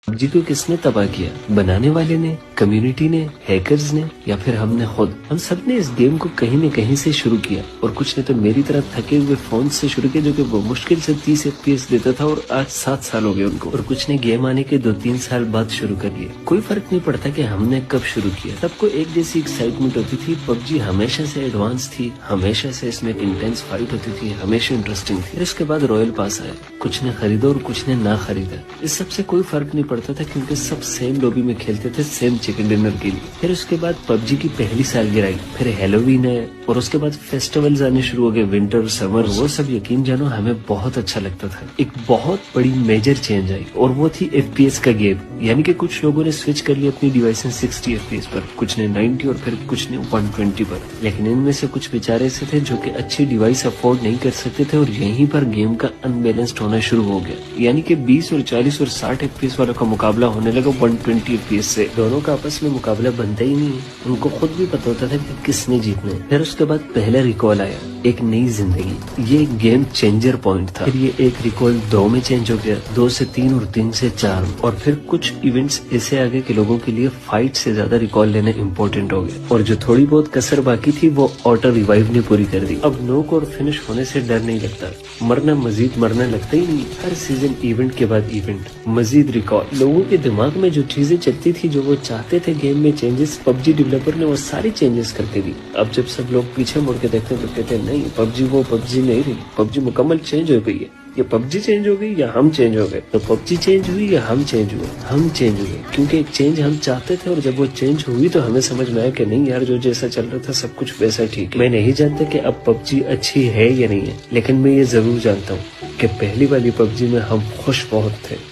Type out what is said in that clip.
PUBG को किसने तबाह किया? बनाने वाले ने, कम्युनिटी ने, हैकर्स ने, या फिर हमने खुद? हम सब ने इस गेम को कहीं न कहीं से शुरू किया, और कुछ ने तो मेरी तरह थके हुए फोन से शुरू किया जो कि वो मुश्किल से 30 FPS देता था, और आज 7 साल हो गए उनको। और कुछ ने गेम आने के 2-3 साल बाद शुरू कर लिया। कोई फर्क नहीं पड़ता कि हमने कब शुरू किया, सबको एक जैसी एक्साइटमेंट होती थी। पबजी हमेशा से एडवांस थी, हमेशा से इसमें एक इंटेंस फाइट होती थी, हमेशा इंटरेस्टिंग थी। फिर इसके बाद रॉयल पास आया, कुछ ने खरीदा और कुछ ने ना खरीदा। इस सबसे कोई फर्क नहीं पड़ता था, क्योंकि सब सेम लॉबी में खेलते थे, सेम चिकन डिनर के लिए। फिर उसके बाद पबजी की पहली सालगिरह आई, फिर हैलोवीन है, और उसके बाद फेस्टिवल्स आने शुरू हो गए, विंटर, समर, वो सब यकीन जानो हमें बहुत अच्छा लगता था। एक बहुत बड़ी मेजर चेंज आई, और वो थी FPS का गेम। यानी कि कुछ लोगों ने स्विच कर लिया अपनी डिवाइसेस 60 FPS पर, कुछ ने 90 और फिर कुछ ने 120 पर। लेकिन इनमें से कुछ बेचारे ऐसे थे जो कि अच्छी डिवाइस अफोर्ड नहीं कर सकते थे, और यहीं पर गेम का अनबैलेंस्ड होना शुरू हो गया। यानी कि 20 और 40 और 60 FPS वालों का मुकाबला होने लगा 120 FPS से। दोनों का आपस में मुकाबला बनता ही नहीं है, उनको खुद भी पता होता था कि किसने जीतना है। फिर उसके बाद पहला रिकॉल आया, एक नई जिंदगी। ये गेम चेंजर पॉइंट था। फिर ये एक रिकॉल 2 में चेंज हो गया, 2 से 3 और 3 से 4, और फिर कुछ इवेंट्स ऐसे आ गए कि लोगों के लिए फाइट से ज्यादा रिकॉल लेना इम्पोर्टेंट हो गया। और जो थोड़ी बहुत कसर बाकी थी वो ऑटो रिवाइव ने पूरी कर दी। अब नोक और फिनिश होने से डर नहीं लगता, मरना मजीद मरना लगता ही नहीं। हर सीजन इवेंट के बाद इवेंट, मजीद रिकॉल। लोगों के दिमाग में जो चीजें चलती थी, जो वो चाहते थे गेम में चेंजेस, पबजी डेवलपर ने वो सारी चेंजेस करके दी। अब जब सब लोग पीछे मुड़ के देखते तो कहते हैं नहीं, पबजी वो पबजी नहीं रही, पबजी मुकम्मल चेंज हो गई है। ये पबजी चेंज हो गई या हम चेंज हो गए? तो पबजी चेंज हुई या हम चेंज हुए? हम चेंज हुए, क्योंकि एक चेंज हम चाहते थे, और जब वो चेंज हुई तो हमें समझ में आया कि नहीं यार, जो जैसा चल रहा था सब कुछ वैसा ठीक है। मैं नहीं जानता कि अब पबजी अच्छी है या नहीं है, लेकिन मैं ये जरूर जानता हूँ कि पहली वाली पबजी में हम खुश बहुत थे।